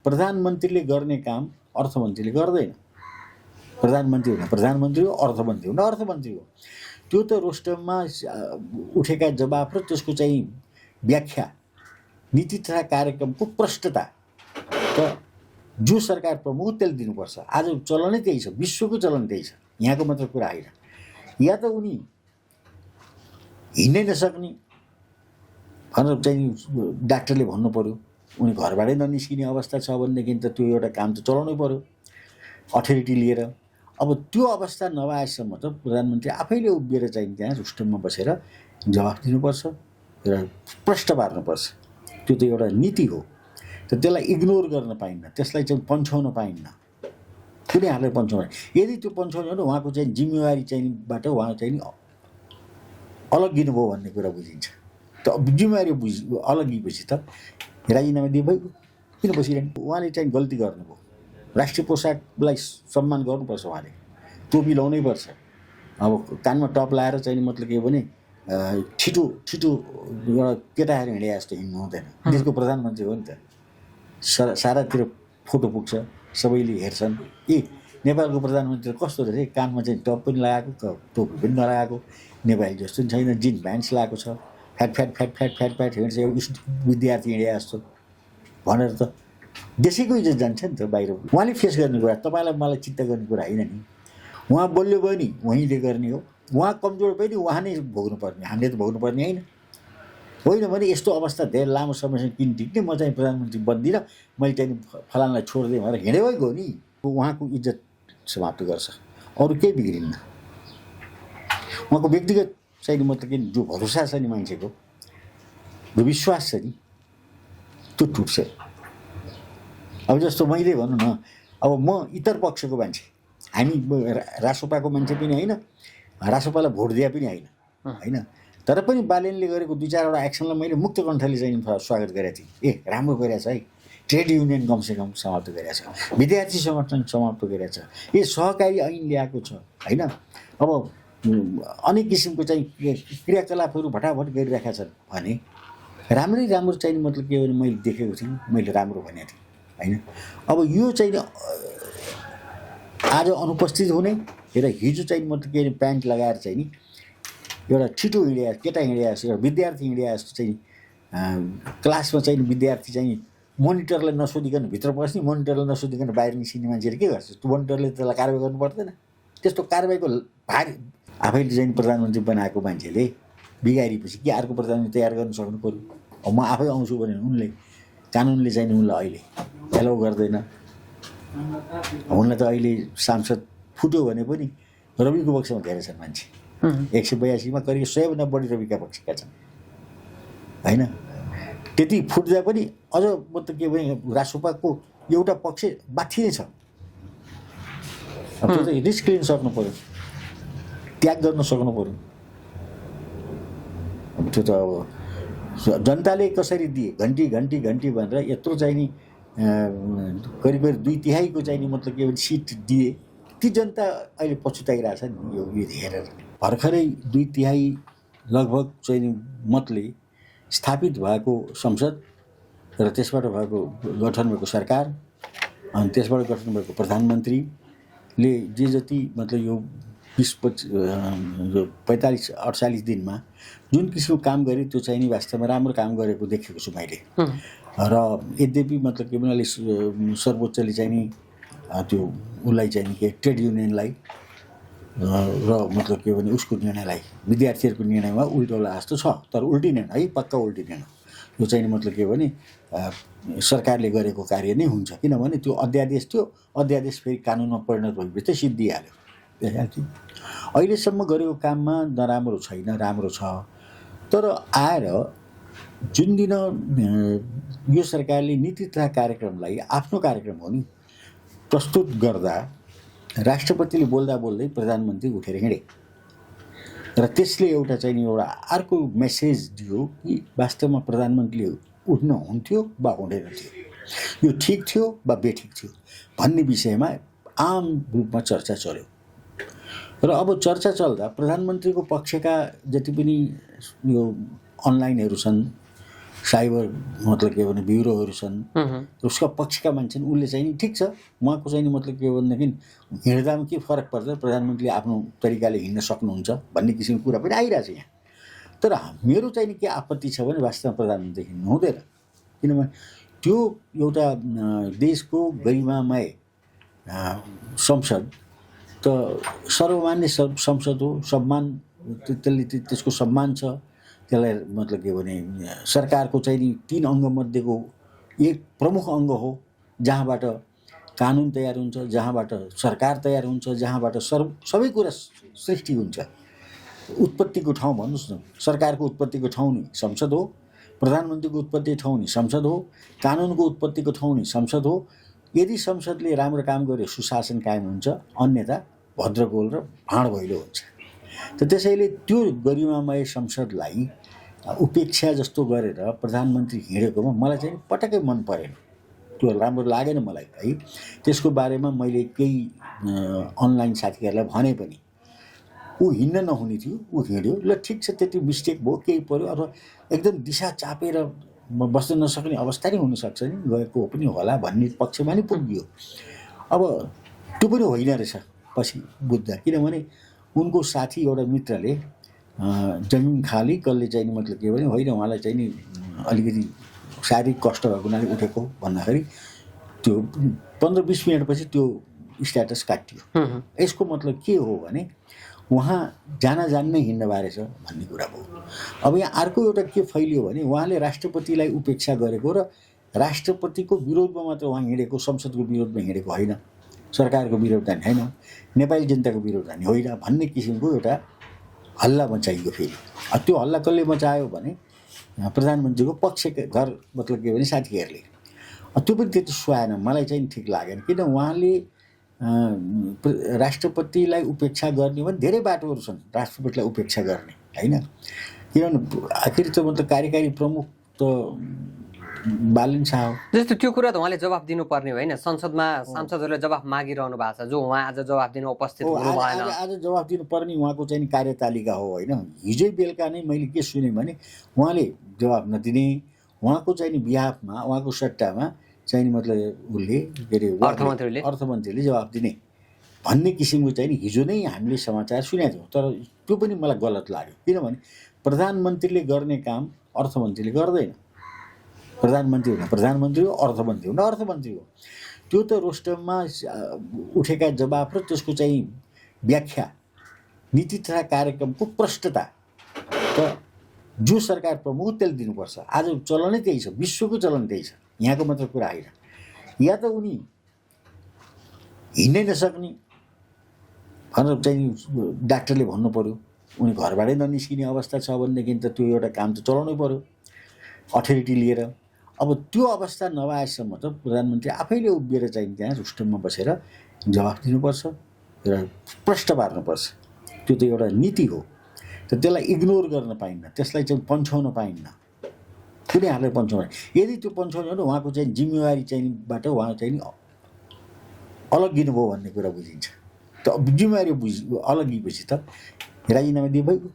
प्रधानमन्त्रीले गर्ने काम अर्थमन्त्रीले गर्दैन। प्रधानमन्त्री हुन प्रधानमन्त्री हो, अर्थमन्त्री हुन अर्थमन्त्री हो। त्यो त रोस्टममा उठेका जवाफ र त्यसको चाहिँ व्याख्या, नीति तथा कार्यक्रमको प्रष्टता त जो सरकार प्रमुख त्यसले दिनुपर्छ। आज चलनै त्यही छ, विश्वको चलन त्यही छ, यहाँको मात्र कुरा होइन। या त उनी हिँड्नै नसक्ने भनेर चाहिँ डाक्टरले भन्नु पर्यो, उनी घरबाटै ननिस्किने अवस्था छ भनेदेखि त त्यो एउटा काम त चलाउनै पर्यो अथोरिटी लिएर। अब त्यो अवस्था नभएसम्म त प्रधानमन्त्री आफैले उभिएर चाहिँ त्यहाँ रुस्टममा बसेर जवाफ दिनुपर्छ र प्रश्न पार्नुपर्छ। त्यो त एउटा नीति हो, त त्यसलाई इग्नोर गर्न पाइन्न, त्यसलाई चाहिँ पन्छाउन पाइन्न, कुनै हालतले पन्छाउन। यदि त्यो पन्छाउने हो भने उहाँको चाहिँ जिम्मेवारी चाहिँबाट उहाँ चाहिँ अलग्गिनु भयो भन्ने कुरा बुझिन्छ। त जिम्मेवारी अलग्गिएपछि त राजीनामा दिए भयो, किन बसिरहनु? उहाँले चाहिँ गल्ती गर्नुभयो, राष्ट्रिय पोसाकलाई सम्मान गर्नुपर्छ, उहाँले टोपी लाउनै पर्छ। अब कानमा टप लाएर चाहिँ मतलब के भने छिटो छिटो एउटा केटाहरू हिँडे जस्तो हिँड्नु हुँदैन। देशको प्रधानमन्त्री हो नि त, सारातिर फोटो पुग्छ, सबैले हेर्छन्। नेपालको प्रधानमन्त्री कस्तो रहेछ, कानमा चाहिँ टप पनि लगाएको, टोपी पनि नलगाएको, नेपाली जस्तो पनि छैन, जिन्स प्यान्ट्स लगाएको छ, fat fat fat fat fat fat हिँड्छ, एउटा विद्यार्थी हिँडे जस्तो भनेर त देशैको इज्जत जान्छ नि त बाहिर। उहाँले फेस गर्ने कुरा, तपाईँलाई मलाई चिन्ता गर्ने कुरा होइन नि। उहाँ बलियो भयो नि उहीँले गर्ने हो, उहाँ कमजोर भयो नि उहाँ नै भोग्नुपर्ने, हामीले त भोग्नुपर्ने होइन। होइन भने यस्तो अवस्था धेरै लामो समयसम्म किन टिक्ने, म चाहिँ प्रधानमन्त्री बन्दिनँ, मैले चाहिँ फलानलाई छोडिदिएँ भनेर हिँडे गयो नि, उहाँको इज्जत समाप्त गर्छ, अरू केही बिग्रिन्न। उहाँको व्यक्तिगत चाहिँ मतलब कि जो भरोसा छ नि मान्छेको, जो विश्वास छ नि, त्यो टुट्छ। अब जस्तो मैले भनौँ न, अब म इतर पक्षको मान्छे, हामी रासोपाको मान्छे पनि होइन, रासोपालाई भोट दिए पनि होइन, तर पनि बालेनले गरेको 2-4वटा एक्सनलाई मैले मुक्त कण्ठले चाहिँ स्वागत गरेको थिएँ। राम्रो गरेछ है, ट्रेड युनियन कमसेकम समाप्त गरेछ, विद्यार्थी सङ्गठन समाप्त गरेछ, सहकारी ऐन ल्याएको छ होइन। अब अनेक किसिमको चाहिँ क्रियाकलापहरू भटाभट गरिरहेका छन् भने राम्रै राम्रो चाहिँ मतलब के भने मैले देखेको थिएँ, मैले राम्रो भनेको थिएँ होइन। अब यो चाहिँ आज अनुपस्थित हुने र हिजो चाहिँ मतलब के प्यान्ट लगाएर चाहिँ नि एउटा छिटो हिँडे केटा हिँडे जस्तो, एउटा विद्यार्थी हिँडे जस्तो चाहिँ क्लासमा चाहिँ विद्यार्थी चाहिँ मोनिटरलाई नसोधिकन भित्र पस्ने, मोनिटरलाई नसोधिकन बाहिर निस्किने मान्छेले के गर्छ? त्यो मोनिटरले त्यसलाई कारवाही गर्नु पर्दैन? त्यस्तो कारवाहीको भारी आफैले चाहिँ प्रधानमन्त्री बनाएको मान्छेले बिगारेपछि के अर्को प्रधानमन्त्री तयार गर्न सक्नु पर्यो। अब म आफै आउँछु भने उनले कानुनले चाहिँ उनलाई अहिले एलाउ गर्दैन। उनलाई त अहिले सांसद फुट्यो भने पनि रविको पक्षमा धेरै छन् मान्छे, 182मा करिब 100भन्दा बढी रविका पक्षका छन् होइन। त्यति फुट्दा पनि अझ मतलब के भने रासोपाको एउटा पक्ष बाठी नै छ। अब त्यो चाहिँ रिस्क लिन सक्नु पर्यो, त्याग गर्न सक्नु पर्यो। अब त्यो त अब जनताले कसरी दिए घन्टी घन्टी घन्टी भनेर यत्रो चाहिँ नि करिब 2/3 चाहिँ नि मतलब के भने सिट दिए, ती जनता अहिले पछुताइरहेछ नि यो हेरेर। भर्खरै 2/3 लगभग चाहिँ नि मतले स्थापित भएको संसद र त्यसबाट भएको गठन भएको सरकार अनि त्यसबाट गठन भएको प्रधानमन्त्रीले जे जति मतलब यो 45-48 दिनमा जुन किसिमको काम गरे त्यो चाहिँ नि वास्तवमा राम्रो काम गरेको देखेको छु मैले। र यद्यपि मतलब के भने सर्वोच्चले चाहिँ नि त्यो उसलाई चाहिँ नि के ट्रेड युनियनलाई र मतलब के भने उसको निर्णयलाई विद्यार्थीहरूको निर्णयमा उल्टोला जस्तो छ, तर उल्टिनेन है, पक्का उल्टिनेन। यो चाहिँ मतलब के भने सरकारले गरेको कार्य नै हुन्छ, किनभने त्यो अध्यादेश थियो, अध्यादेश फेरि कानुनमा परिणत भएपछि त सिद्धिहाल्यो। अहिलेसम्म गरेको काममा नराम्रो छैन, राम्रो छ। तर आएर जुन दिन यो सरकारले नीति तथा कार्यक्रमलाई आफ्नो कार्यक्रम हो नि प्रस्तुत गर्दा राष्ट्रपतिले बोल्दा बोल्दै प्रधानमन्त्री उठेर हिँडे र त्यसले एउटा चाहिँ नि एउटा अर्को मेसेज दियो कि वास्तवमा प्रधानमन्त्रीले उठ्न हुन्थ्यो वा हुँदैन थियो, यो ठिक थियो वा बेठिक थियो भन्ने विषयमा आम रूपमा चर्चा चल्यो। र अब चर्चा चल्दा प्रधानमन्त्रीको पक्षका जति पनि यो अनलाइनहरू छन् साइबर मतलब के भने ब्युरोहरू छन्, उसका पक्षका मान्छे उसले चाहिँ नि ठिक छ, उहाँको चाहिँ नि मतलब के भनेदेखि हिँड्दामा के फरक पर्छ, प्रधानमन्त्रीले आफ्नो तरिकाले हिँड्न सक्नुहुन्छ भन्ने किसिमको कुरा पनि आइरहेछ यहाँ। तर मेरो चाहिँ नि के आपत्ति छ भने वास्तवमा प्रधानमन्त्री हिँड्नु हुँदैन, किनभने त्यो एउटा देशको गरिमामय संसद त सर्वमान्य संसद हो, सम्मान त्यसले त्यसको सम्मान छ, त्यसलाई मतलब के भने सरकारको चाहिँ नि 3 अङ्गमध्येको एक प्रमुख अङ्ग हो, जहाँबाट कानुन तयार हुन्छ, जहाँबाट सरकार तयार हुन्छ, जहाँबाट सबै कुरा सृष्टि हुन्छ। उत्पत्तिको ठाउँ भन्नुहोस् न, सरकारको उत्पत्तिको ठाउँ नि संसद हो, प्रधानमन्त्रीको उत्पत्तिको ठाउँ नि संसद हो, कानुनको उत्पत्तिको ठाउँ नि संसद हो। यदि संसदले राम्रो काम गरे सुशासन कायम हुन्छ, अन्यथा भद्रगोल र भाँड भैलो हुन्छ। त त्यसैले त्यो गरिमामय संसदलाई उपेक्षा जस्तो गरेर प्रधानमन्त्री हिँडेकोमा मलाई चाहिँ पटक्कै मन परेन, त्यो राम्रो लागेन मलाई है। त्यसको बारेमा मैले केही अनलाइन साथीहरूलाई भने पनि ऊ हिँड्न नहुने थियो, ऊ हिँड्यो, ल ठिक छ, त्यति मिस्टेक भयो, केही पर्यो, अथवा एकदम दिशा चापेर बस्न नसक्ने अवस्था नै हुनसक्छ नि, गएको पनि होला भन्ने पक्षमा नि पुग्यो। अब त्यो पनि होइन रहेछ पछि बुझ्दा, किनभने उनको साथी एउटा मित्रले जमिन खाली कसले चाहिँ मतलब के भने होइन उहाँलाई चाहिँ नि अलिकति शारीरिक कष्ट भएको हुनाले उठेको भन्दाखेरि त्यो 15-20 मिनटपछि त्यो स्ट्याटस काटियो। यसको मतलब के हो भने उहाँ जान्नै हिँड्न बारे छ भन्ने कुरा भयो। अब यहाँ अर्को एउटा के फैलियो भने उहाँले राष्ट्रपतिलाई उपेक्षा गरेको र राष्ट्रपतिको विरोधमा मात्र उहाँ हिँडेको, संसदको विरोधमा हिँडेको होइन, सरकारको विरोधमा नि होइन, नेपाली जनताको विरोधमा नि होइन भन्ने किसिमको एउटा हल्ला मचाइयो। फेरि त्यो हल्ला कसले मचायो भने प्रधानमन्त्रीको पक्षका घर मतलब के भने साथीहरूले। त्यो पनि त्यति सुहाएन, मलाई चाहिँ ठिक लागेन, किन उहाँले राष्ट्रपतिलाई उपेक्षा गर्ने भने धेरै बाटोहरू छन् राष्ट्रपतिलाई उपेक्षा गर्ने होइन। किनभने आखिर त मतलब कार्यकारी प्रमुख त बालन शाह हो। जस्तो त्यो कुरा त उहाँले जवाफ दिनुपर्ने होइन, संसदमा सांसदहरूले जवाफ मागिरहनु भएको छ, जो उहाँ आज जवाफ दिन उपस्थित हुनु भएन। आज जवाफ दिनुपर्ने उहाँको चाहिँ कार्यतालिका हो होइन। हिजै बेलुका नै मैले के सुने भने उहाँले जवाफ नदिने, उहाँको चाहिँ बिहाफमा, उहाँको सट्टामा चाहिँ मतलब उसले के अरे अर्थमन्त्रीले जवाफ दिने भन्ने किसिमको चाहिँ हिजो नै हामीले समाचार सुनेको थियौँ। तर त्यो पनि मलाई गलत लाग्यो, किनभने प्रधानमन्त्रीले गर्ने काम अर्थमन्त्रीले गर्दैन। प्रधानमन्त्री हुन प्रधानमन्त्री हो, अर्थमन्त्री हुन अर्थमन्त्री हो। त्यो त रोस्टममा उठेका जवाफ र त्यसको चाहिँ व्याख्या, नीति तथा कार्यक्रमको प्रष्टता त जो सरकार प्रमुख त्यसले दिनुपर्छ। आज चलनै त्यही छ, विश्वको चलन त्यही छ, यहाँको मात्र कुरा होइन। या त उनी हिँड्नै नसक्ने भनेर चाहिँ डाक्टरले भन्नु पर्यो, उनी घरबाटै ननिस्किने अवस्था छ भनेदेखि त त्यो एउटा काम त चलाउनै पर्यो अथोरिटी लिएर। अब त्यो अवस्था नभएसम्म त प्रधानमन्त्री आफैले उभिएर चाहिँ त्यहाँ रुस्टममा बसेर जवाफ दिनुपर्छ र प्रश्न पार्नुपर्छ। त्यो त एउटा नीति हो, त त्यसलाई इग्नोर गर्न पाइन्न, त्यसलाई चाहिँ पन्छाउन पाइन्न, कुनै हालतले पन्छाउन। यदि त्यो पन्छाउने हो भने उहाँको चाहिँ जिम्मेवारी चाहिँबाट उहाँ चाहिँ अलग्गिनु भयो भन्ने कुरा बुझिन्छ। त जिम्मेवारी अलग्गिएपछि त राजीनामा दिए भइगयो,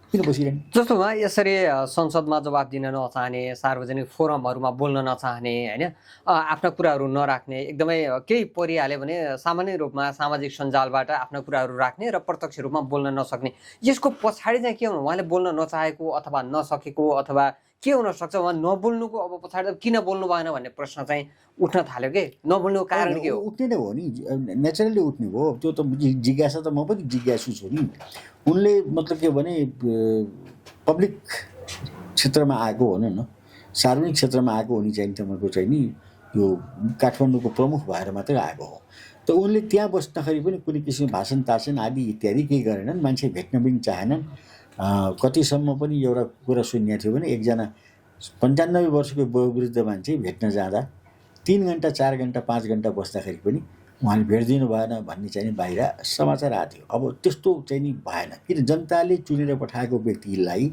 किन बसिरहने। जस्तो उहाँ यसरी संसदमा जवाफ दिन नचाहने, सार्वजनिक फोरमहरूमा बोल्न नचाहने होइन, आफ्ना कुराहरू नराख्ने, एकदमै केही परिहाल्यो भने सामान्य रूपमा सामाजिक सञ्जालबाट आफ्ना कुराहरू राख्ने र प्रत्यक्ष रूपमा बोल्न नसक्ने, यसको पछाडि चाहिँ के हुनु, उहाँले बोल्न नचाहेको अथवा नसकेको अथवा के हुनसक्छ? उहाँ नबोल्नुको अब पछाडि किन बोल्नु भएन भन्ने प्रश्न चाहिँ उठ्न थाल्यो कि नबोल्नुको कारण के हो? उठ्ने नै हो नि, नेचुरली उठ्ने हो। त्यो त जिज्ञासा त म पनि जिज्ञासु छु नि। उनले मतलब के भने पब्लिक क्षेत्रमा आएको भनौँ न, सार्वजनिक क्षेत्रमा आएको हुने चाहिँ तपाईँको चाहिँ नि यो काठमाडौँको प्रमुख भएर मात्रै आएको हो। त उनले त्यहाँ बस्दाखेरि पनि कुनै किसिमको भाषण तासन आदि इत्यादि केही गरेनन्, मान्छे भेट्न पनि चाहेनन्। कतिसम्म पनि एउटा कुरा सुनिएको थियो भने एकजना 95 वर्षको वयोवृद्ध मान्छे भेट्न जाँदा 3 घन्टा 4 घन्टा 5 घन्टा बस्दाखेरि पनि उहाँले भेट्दिनु भएन भन्ने चाहिँ बाहिर समाचार आएको थियो। अब त्यस्तो चाहिँ नि भएन, किन जनताले चुनेर पठाएको व्यक्तिलाई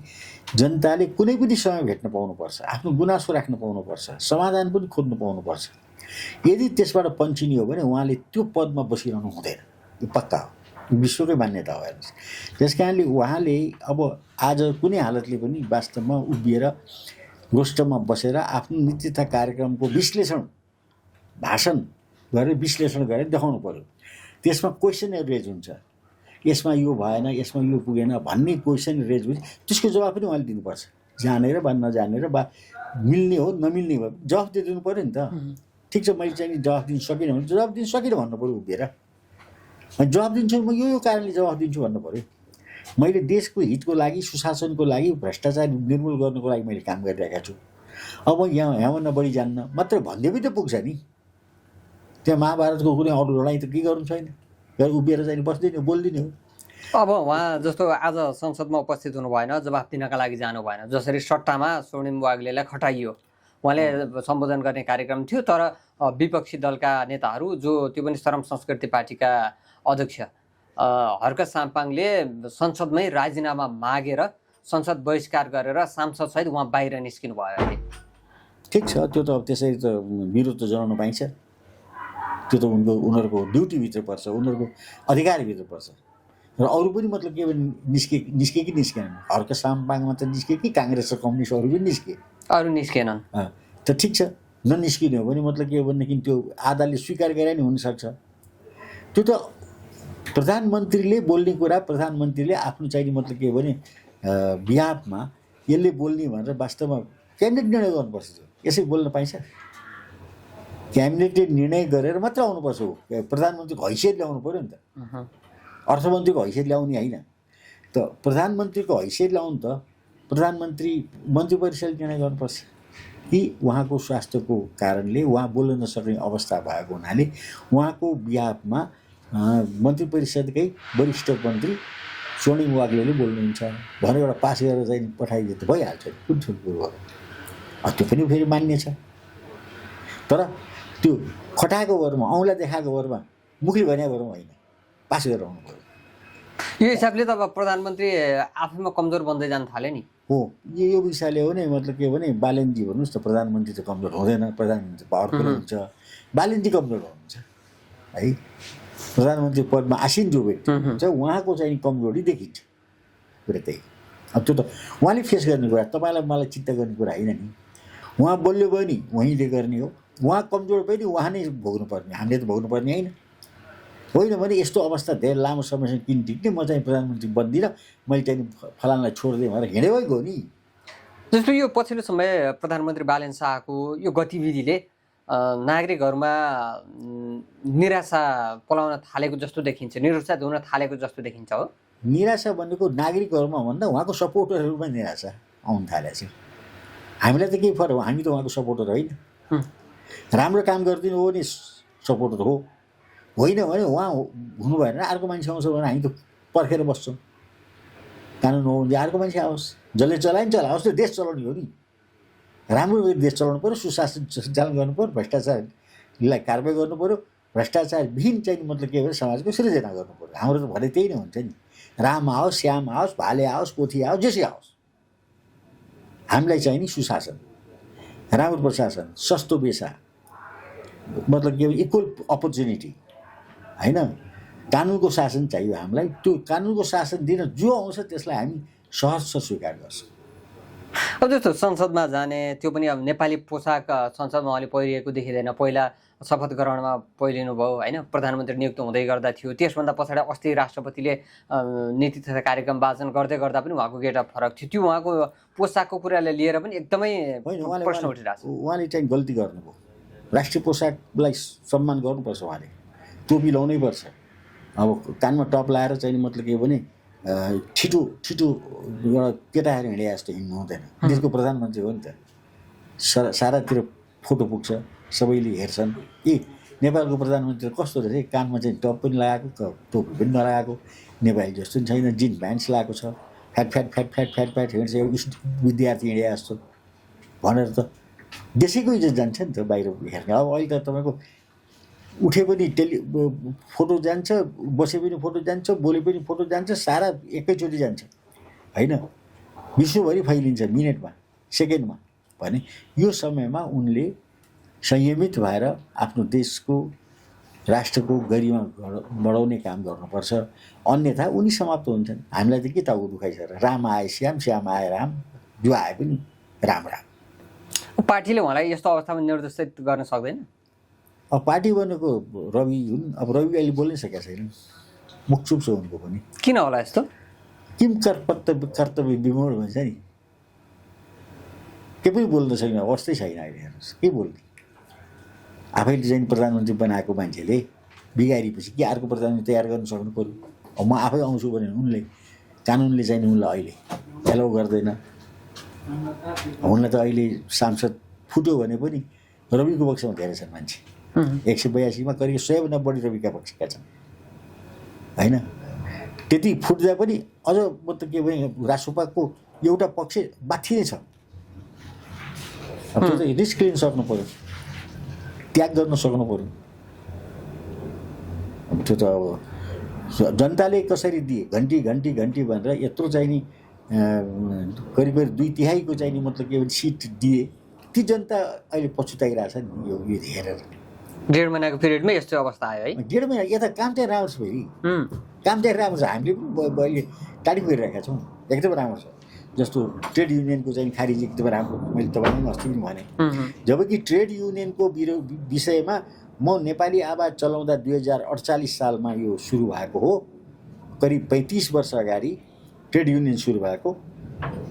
जनताले कुनै पनि समय भेट्न पाउनुपर्छ, आफ्नो गुनासो राख्न पाउनुपर्छ, समाधान पनि खोज्न पाउनुपर्छ। यदि त्यसबाट पन्छिने हो भने उहाँले त्यो पदमा बसिरहनु हुँदैन, यो पक्का हो, विश्वकै मान्यता हो हेर्नुहोस्। त्यस कारणले उहाँले अब आज कुनै हालतले पनि वास्तवमा उभिएर गोष्ठमा बसेर आफ्नो नीति तथा कार्यक्रमको विश्लेषण भाषण गरेर विश्लेषण गरेर देखाउनु पर्यो। त्यसमा क्वेसनहरू रेज हुन्छ, यसमा यो भएन, यसमा यो पुगेन भन्ने क्वेसन रेज हुन्छ, त्यसको जवाब पनि उहाँले दिनुपर्छ। जानेर वा नजानेर वा मिल्ने हो नमिल्ने हो जवाफ दिनु पऱ्यो नि त। ठिक छ, मैले चाहिँ जवाफ दिन सकिनँ भने जवाफ दिन सकिनँ भन्नु पऱ्यो उभिएर। जवाब दिन्छु म यो कारणले जवाफ दिन्छु भन्नु पऱ्यो। मैले देशको हितको लागि, सुशासनको लागि, भ्रष्टाचार निर्मूल गर्नको लागि मैले काम गरिरहेका छु। अब यहाँभन्दा बढी जान्न मात्र भन्दै पनि त पुग्छ नि। त्यहाँ महाभारतको कुनै अरू लडाइँ त के गर्नु छैन, उभिएर चाहिँ बस्दिने बोल्दिने हो। अब उहाँ जस्तो आज संसदमा उपस्थित हुनु भएन, जवाफ दिनका लागि जानु भएन, जसरी सट्टामा स्वर्णिम वाग्लेलाई खटाइयो। उहाँले सम्बोधन गर्ने कार्यक्रम थियो, तर विपक्षी दलका नेताहरू जो त्यो पनि श्रम संस्कृति पार्टीका अध्यक्ष हर्क साम्पाङले संसदमै राजीनामा मागेर संसद बहिष्कार गरेर सांसदसहित उहाँ बाहिर निस्किनु भयो अहिले। ठिक छ, त्यो त अब त्यसरी त विरोध त जनाउन पाइन्छ, त्यो त उनीहरूको ड्युटीभित्र पर्छ, उनीहरूको अधिकारभित्र पर्छ। र अरू पनि मतलब के भने निस्के कि निस्केन, हर्क साम्पाङ मात्र निस्के कि काङ्ग्रेस र कम्युनिस्टहरू पनि निस्के, अरू निस्केनन्। त ठिक छ, ननिस्किने हो भने मतलब के हो भनेदेखि त्यो आधाले स्वीकार गरे नि हुनसक्छ। त्यो त प्रधानमन्त्रीले बोल्ने कुरा, प्रधानमन्त्रीले आफ्नो चाहिँ मतलब के हो भने बिहाफमा यसले बोल्ने भनेर वास्तवमा क्याबिनेट निर्णय गर्नुपर्छ। यसै बोल्न पाइन्छ? क्याबिनेटले निर्णय गरेर मात्र आउनुपर्छ हो, प्रधानमन्त्रीको हैसियत ल्याउनु पऱ्यो नि त। अर्थमन्त्रीको हैसियत ल्याउने होइन त, प्रधानमन्त्रीको हैसियत ल्याउनु त प्रधानमन्त्री मन्त्री परिषदले निर्णय गर्नुपर्छ कि उहाँको स्वास्थ्यको कारणले उहाँ बोल्न नसक्ने अवस्था भएको हुनाले उहाँको बिहाफमा मन्त्री परिषदकै वरिष्ठ मन्त्री स्वर्णिम वाग्लेले बोल्नुहुन्छ भनेर एउटा पास गरेर चाहिँ पठाइदिए त भइहाल्छ। कुन ठुलो कुरो हो, त्यो पनि फेरि मान्य छ। तर त्यो खटाएको भरमा, औँला देखाएको भरमा, मुखले भनेको भरमा होइन, पास गरेर आउनु पर्यो। यो हिसाबले त अब प्रधानमन्त्री आफैमा कमजोर बन्दै जान थाल्यो नि। हो, यो विषयले हो नै मतलब के भने बालेनजी भन्नुहोस् त, प्रधानमन्त्री त कमजोर हुँदैन, प्रधानमन्त्री पावरफुल हुन्छ, बालेनजी कमजोर हुनुहुन्छ है। प्रधानमन्त्री पदमा आसीन जो व्यक्ति हुन्छ उहाँको चाहिँ कमजोरी देखिन्छ, कुरा त्यही। अब त्यो त उहाँले फेस गर्ने कुरा, तपाईँलाई मलाई चिन्ता गर्ने कुरा होइन नि। उहाँ बोल्यो भयो नि उहीँले गर्ने हो, उहाँ कमजोर पनि उहाँ नै भोग्नुपर्ने, हामीले त भोग्नुपर्ने होइन भने यस्तो अवस्था धेरै लामो समयसम्म किन टिक्ने, म चाहिँ प्रधानमन्त्री बन्दिनँ, मैले चाहिँ फलानलाई छोडिदिएँ भनेर हिँडेकै गयो नि। जस्तो यो पछिल्लो समय प्रधानमन्त्री बालेन शाहको यो गतिविधिले नागरिकहरूमा निराशा पलाउन थालेको जस्तो देखिन्छ, निरुत्साहित हुन थालेको जस्तो देखिन्छ हो। निराशा भनेको नागरिकहरूमा भन्दा उहाँको सपोर्टरहरूमा निराशा आउन थालेको छ। हामीलाई त केही फरक हो, हामी त उहाँको सपोर्टर होइन। राम्रो काम गरिदिनु हो नि सपोर्टर हो, होइन भने उहाँ हुनु भएन, अर्को मान्छे आउँछ भने हामी त पर्खेर बस्छौँ। कानुन हो भने अर्को मान्छे आओस्, जसले चलायो नि चलाओस्, त्यो देश चलाउने हो नि। राम्रो देश चलाउनु पऱ्यो, सुशासन सञ्चालन गर्नु पऱ्यो, भ्रष्टाचारलाई कारवाही गर्नु पऱ्यो, भ्रष्टाचारविहीन चाहिँ मतलब के भने समाजको सृजना गर्नु पऱ्यो। हाम्रो त भने त्यही नै हुन्छ नि। राम आओस्, श्याम आओस्, भाले आओस्, पोथी आओस्, जेसै आओस्, हामीलाई चाहिँ नि सुशासन, राम्रो प्रशासन, सस्तो पेसा, मतलब के इक्वल अपर्च्युनिटी होइन, कानुनको शासन चाहियो हामीलाई। त्यो कानुनको शासन दिन जो आउँछ त्यसलाई हामी सहर्ष स्वीकार गर्छौँ। अब जस्तो संसदमा जाने, त्यो पनि अब नेपाली पोसाक संसदमा उहाँले पहिरिएको देखिँदैन। पहिला शपथ ग्रहणमा पहिरिनु भयो होइन, प्रधानमन्त्री नियुक्त हुँदै गर्दा थियो, त्यसभन्दा पछाडि अस्ति राष्ट्रपतिले नीति तथा कार्यक्रम वाचन गर्दै गर्दा पनि उहाँको गेटअप फरक थियो। त्यो उहाँको पोसाकको कुरालाई लिएर पनि एकदमै प्रश्न उठिरहेको छ। उहाँले चाहिँ गल्ती गर्नुभयो, राष्ट्रिय पोसाकलाई सम्मान गर्नुपर्छ, उहाँले टोपी लाउनै पर्छ। अब कानमा टप लाएर चाहिँ मतलब के भने छिटो एउटा केटाहरू हिँडे जस्तो हिँड्नु हुँदैन। देशको प्रधानमन्त्री हो नि त, सारातिर फोटो पुग्छ, सबैले हेर्छन् ए नेपालको प्रधानमन्त्री कस्तो रहेछ, कानमा चाहिँ टप पनि लगाएको, टोपी पनि नलगाएको, नेपाली जस्तो पनि छैन, जिन्स प्यान्ट्स लगाएको छ, फ्याट हिँड्छ, एउटा विद्यार्थी हिँडे जस्तो भनेर त देशैको इज्जत जान्छ नि त बाहिर हेर्ने। अब अहिले त तपाईँको उठे पनि फोटो जान्छ, बसे पनि फोटो जान्छ, बोले पनि फोटो जान्छ, सारा एकैचोटि जान्छ होइन, विश्वभरि फैलिन्छ मिनटमा, सेकेन्डमा। भने यो समयमा उनले संयमित भएर आफ्नो देशको, राष्ट्रको गरिमा बढाउने काम गर्नुपर्छ, अन्यथा उनी समाप्त हुन्छन्। हामीलाई त के त दुखाइ छ र, राम आए श्याम, श्याम आए राम, जो आए पनि राम राम। पार्टीले उहाँलाई यस्तो अवस्थामा निर्देशित गर्न सक्दैन? अब पार्टी बनेको रवि हुन्। अब रवि अहिले बोल्नै सकेका छैनन्, मुखचुप छ उनको पनि। किन होला यस्तो? किम कर्तव्य विमोड भन्छ नि, के पनि बोल्न छैन, अवस्थै छैन अहिले। हेर्नुहोस् के बोल्ने। आफैले चाहिँ प्रधानमन्त्री बनाएको मान्छेले बिगारेपछि के अर्को प्रधानमन्त्री तयार गर्न सक्नु पर्यो। अब म आफै आउँछु भने उनले कानुनले चाहिँ उनलाई अहिले एलाउ गर्दैन। हुन त अहिले सांसद फुट्यो भने पनि रविको पक्षमा धेरै छन् मान्छे। 182 करिब 100 भन्दा बढी रविका पक्षका छन् होइन। त्यति फुट्दा पनि अझ म त के भने रासोपाको एउटा पक्ष बाठी नै छ। अब त्यो त रिस्क लिन सक्नु पर्यो, त्याग गर्न सक्नु पर्यो। अब त्यो त अब जनताले कसरी दिए घन्टी घन्टी घन्टी भनेर यत्रो चाहिँ नि करिब करिब 2/3 चाहिँ नि मतलब के भने सिट दिए। ती जनता अहिले पछुताइरहेछ नि यो हेरेर। 1.5 महिनाको पिरियडमै यस्तो अवस्था आयो है। 1.5 महिना यता काम चाहिँ राम्रो छ फेरि, काम चाहिँ राम्रो छ। हामीले पनि अहिले तारिफ गरिरहेका छौँ, एकदम राम्रो छ। जस्तो ट्रेड युनियनको चाहिँ खारिज एकदम राम्रो, मैले तपाईँलाई पनि अस्ति पनि भने। जबकि ट्रेड युनियनको विषयमा म नेपाली आवाज चलाउँदा 2048 सालमा यो सुरु भएको हो। करिब 35 वर्ष अगाडि ट्रेड युनियन सुरु भएको।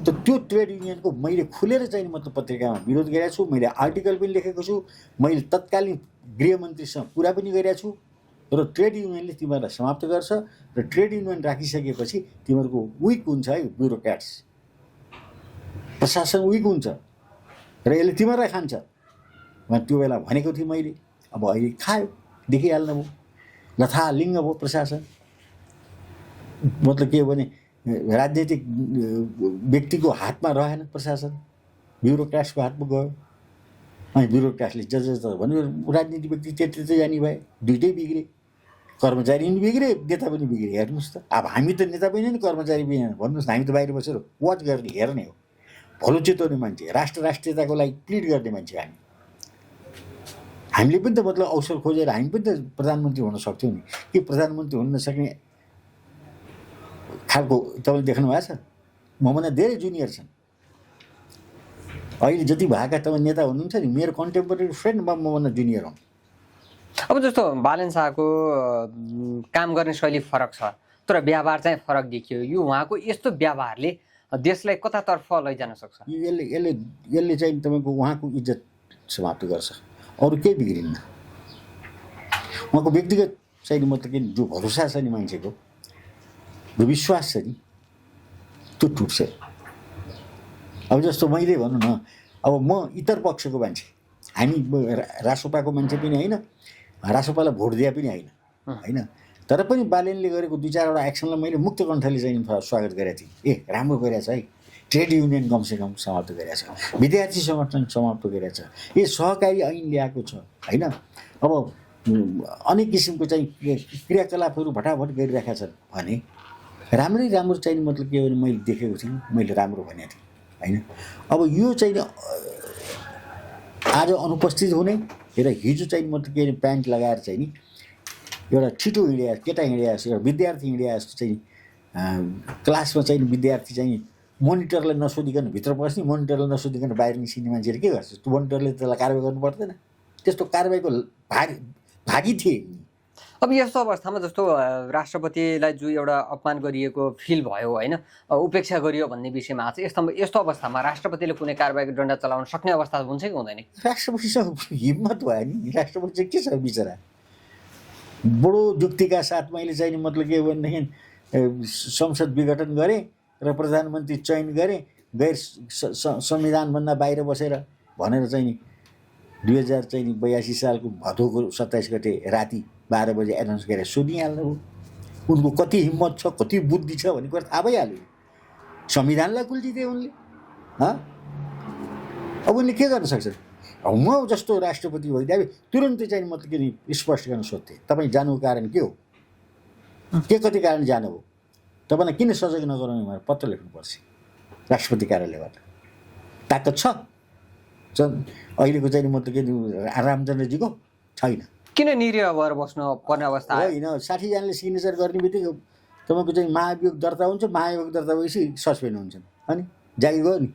त त्यो ट्रेड युनियनको मैले खुलेर चाहिँ मतलब पत्रिकामा विरोध गरेको छु। मैले आर्टिकल पनि लेखेको छु। मैले तत्कालीन गृहमन्त्रीसँग कुरा पनि गरेको छु। र ट्रेड युनियनले तिमीहरूलाई समाप्त गर्छ र ट्रेड युनियन राखिसकेपछि तिमीहरूको विक हुन्छ है ब्युरोक्राट्स, प्रशासन विक हुन्छ र यसले तिमीहरूलाई खान्छ। त्यो बेला भनेको थिएँ मैले। अब अहिले खायो, देखिहाल्नु भयो, लथालिङ्ग भयो प्रशासन। मतलब के भने राजनीतिक व्यक्तिको हातमा रहेन प्रशासन, ब्युरोक्राट्सको हातमा गयो। अनि ब्युरोक्राट्सले जज भन्यो राजनीतिक व्यक्ति त्यति जाने भए, दुइटै बिग्रे। कर्मचारी पनि बिग्रे, नेता पनि बिग्रे। हेर्नुहोस् त, अब हामी त नेता पनि होइन कर्मचारी पनि होइन। भन्नुहोस् न, हामी त बाहिर बसेर वाच गर्ने हेर्ने हो, भलो चेताउने मान्छे, राष्ट्रियताको लागि प्लिड गर्ने मान्छे हामी। हामीले पनि त मतलब अवसर खोजेर हामी पनि त प्रधानमन्त्री हुन सक्थ्यौँ नि। के प्रधानमन्त्री हुन नसक्ने खालको तपाईँले देख्नु भएको छ? मभन्दा धेरै जुनियर छन् अहिले जति भएका तपाईँ नेता हुनुहुन्छ नि, मेरो कन्टेम्पोरेरी फ्रेन्ड मभन्दा जुनियर हुन्। अब जस्तो बालन शाहको काम गर्ने शैली फरक छ, तर व्यवहार चाहिँ फरक देखियो। यो उहाँको यस्तो व्यवहारले देशलाई कतातर्फ लैजान सक्छ? यसले चाहिँ तपाईँको उहाँको इज्जत समाप्त गर्छ, अरू केही बिग्रिन्न। उहाँको व्यक्तिगत चाहिँ मतलब कि जो भरोसा छ नि मान्छेको, जो विश्वास छ नि, त्यो टुट्छ। अब जस्तो मैले भनौँ न, अब म इतर पक्षको मान्छे, हामी रासोपाको मान्छे पनि होइन, रासोपालाई भोट दिए पनि होइन। तर पनि बालेनले गरेको 2-4 एक्सनलाई मैले मुक्त कण्ठले चाहिँ स्वागत गरेको थिएँ। ए राम्रो गरेको छ है, ट्रेड युनियन कमसेकम समाप्त गरेको छ, विद्यार्थी सङ्गठन समाप्त गरेको छ, यो सहकारी ऐन ल्याएको छ होइन। अब अनेक किसिमको चाहिँ क्रियाकलापहरू भटाभट गरिरहेका छन् भने राम्रै राम्रो चाहिँ मतलब के भने मैले देखेको थिएँ, मैले राम्रो भनेको थिएँ होइन। अब यो चाहिँ आज अनुपस्थित हुने र हिजो चाहिँ मतलब के प्यान्ट लगाएर चाहिँ नि एउटा छिटो हिँडिया केटा हिँडिया जस्तो, एउटा विद्यार्थी हिँडिया जस्तो चाहिँ क्लासमा चाहिँ विद्यार्थी चाहिँ मोनिटरलाई नसोधिकन भित्र पस्ने, मोनिटरलाई नसोधिकन बाहिर निस्किने मान्छेले के गर्छ? त्यो मोनिटरले त्यसलाई कारवाही गर्नु पर्दैन? त्यस्तो कारवाहीको भागी थिए। अब यस्तो अवस्थामा जस्तो राष्ट्रपतिलाई जो एउटा अपमान गरिएको फिल भयो होइन, उपेक्षा गरियो भन्ने विषयमा आज यस्तो अवस्थामा राष्ट्रपतिले कुनै कारबाही डन्डा चलाउन सक्ने अवस्था हुन्छ कि हुँदैन? राष्ट्रपतिसँग हिम्मत भयो नि। राष्ट्रपति चाहिँ के छ बिचरा, बडो जुक्तिका साथ मैले चाहिँ मतलब के भनेदेखि संसद विघटन गरेँ र प्रधानमन्त्री चयन गरेँ, गैर संविधानभन्दा बाहिर बसेर भनेर चाहिँ 2082 सालको भदौको 27 गते राति 12 बजे एनाउन्स गरेर सुनिहाल्नु हो। उनको कति हिम्मत छ, कति बुद्धि छ भन्ने कुरा थाहा भइहाल्यो। संविधानलाई कुल्टिदिए उनले। अब उनले के गर्न सक्छन्? म जस्तो राष्ट्रपति भइदिए तुरन्तै चाहिँ मतलब के स्पष्ट गर्न सोध्थेँ, तपाईँ जानुको कारण के हो, के कति कारण जानुभयो, तपाईँलाई किन सजग नगराउने भनेर पत्र लेख्नुपर्छ राष्ट्रपति कार्यालयबाट। ताकत छ अहिलेको चाहिँ मतलब के रामचन्द्रजीको छैन। किन निरीह भएर बस्नु पर्ने अवस्था होइन? 60 जनाले सिग्नेचर गर्ने बित्तिकै तपाईँको चाहिँ महाभियोग दर्ता हुन्छ, महाभियोग दर्ता भएपछि सस्पेन्ड हुन्छन्। अनि जागिर गयो नि,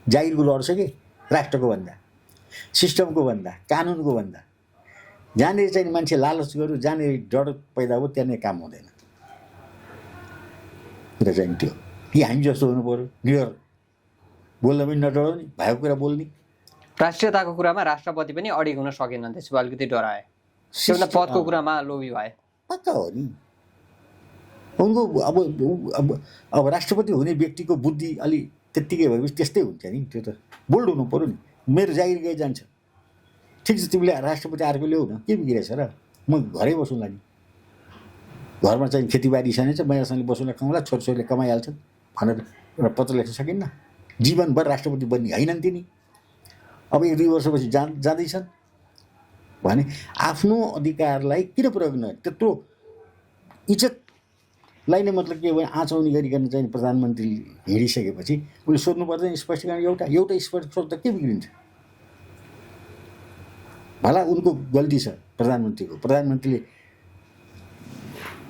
जागिरको लड छ कि राष्ट्रको भन्दा, सिस्टमको भन्दा, कानुनको भन्दा। जहाँनिर चाहिँ मान्छे लालच गर्यो, जहाँनिर डर पैदा हो त्यहाँनिर काम हुँदैन। कुरा चाहिँ त्यो कि हामी जस्तो हुनु पऱ्यो, निडर, बोल्न पनि नडराउने, भएको कुरा बोल्ने। राष्ट्रियताको कुरामा राष्ट्रपति पनि अडिग हुन सकेनन्, त्यसो अलिकति डराए। त्योभन्दा पदको कुरामा लोभी भए। पक्का हो नि। उनको अब राष्ट्रपति हुने व्यक्तिको बुद्धि अलि त्यत्तिकै भएपछि त्यस्तै हुन्छ नि। त्यो त बोल्ड हुनु पऱ्यो नि। मेरो जागिर गइ जान्छ, ठिक छ, तिमीले राष्ट्रपति अर्को ल्याऊ न, के बिग्रेछ र, म घरै बसौँला नि। घरमा चाहिँ खेतीबारी छैन, मैयासँगले बसौँला, खाउँला, छोरछोरीले कमाइहाल्छन् भनेर एउटा पत्र लेख्न सकिन्न। जीवनभर राष्ट्रपति बन्ने होइनन् तिनी। अब 1-2 वर्षपछि जाँदैछन् भने आफ्नो अधिकारलाई किन प्रयोग नगर्ने? त्यत्रो इज्जतलाई नै मतलब के भने आँचाउने गरिकन चाहिँ प्रधानमन्त्री हिँडिसकेपछि उसले सोध्नु पर्दैन स्पष्टीकरण। एउटा स्पष्ट सोध्दा के बिग्रिन्छ? भला उनको गल्ती छ प्रधानमन्त्रीको, प्रधानमन्त्रीले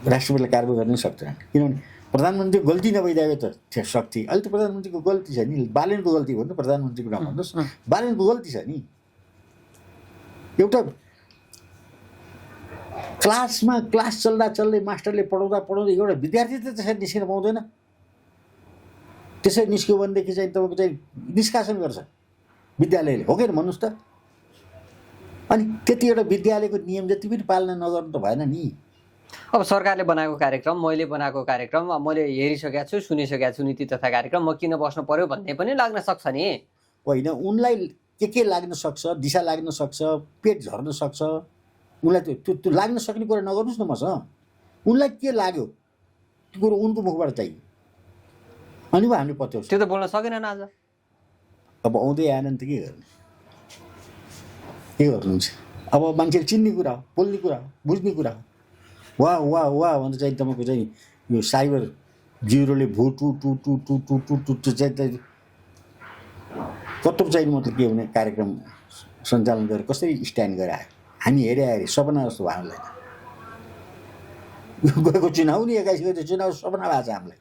राष्ट्रपतिलाई कारवाही गर्न सक्दैन, किनभने प्रधानमन्त्रीको गल्ती नभइदिए त सक्थे। अहिले त प्रधानमन्त्रीको गल्ती छ नि, बालेनको गल्ती भन्नु, प्रधानमन्त्रीको नभन्नुहोस्, बालेनको गल्ती छ नि। एउटा क्लास चल्दै मास्टरले पढाउँदै एउटा विद्यार्थी त त्यसरी निस्किन पाउँदैन। त्यसरी निस्क्यो भनेदेखि चाहिँ तपाईँको चाहिँ निष्कासन गर्छ विद्यालयले, हो कि भन्नुहोस् त। अनि त्यति एउटा विद्यालयको नियम जति पनि पालना नगर्नु त भएन नि। अब सरकारले बनाएको कार्यक्रम, मैले बनाएको कार्यक्रम, मैले हेरिसकेको छु, सुनिसकेको छु नीति तथा कार्यक्रम, म किन बस्नु पर्यो भन्ने पनि लाग्न सक्छ नि। होइन, उनलाई के लाग्न सक्छ, दिशा लाग्न सक्छ, पेट झर्न सक्छ, उनलाई त्यो लाग्न सक्ने कुरा नगर्नुहोस् न मसँग। उनलाई के लाग्यो त्यो कुरो उनको मुखबाट चाहियो, अनि पो हामीले पत्याउँछ। त्यो त बोल्न सकेनन् आज। अब आउँदै आएन त के गर्नुहुन्छ? अब मान्छेले चिन्ने कुरा हो, बोल्ने कुरा हो, बुझ्ने कुरा हो। वाह वाह वाह भनेर चाहिँ तपाईँको चाहिँ यो साइबर जिरोले भुटु टु टु टु टु टु टु टु चाहिँ कत्रो चाहिँ मतलब के भने कार्यक्रम सञ्चालन गरेर कसरी स्ट्यान्ड गरेर आयो। हामी हेरे सपना जस्तो भयो हामीलाई। गएको चुनाव नि 21 गते चुनाव सपना भएको छ हामीलाई।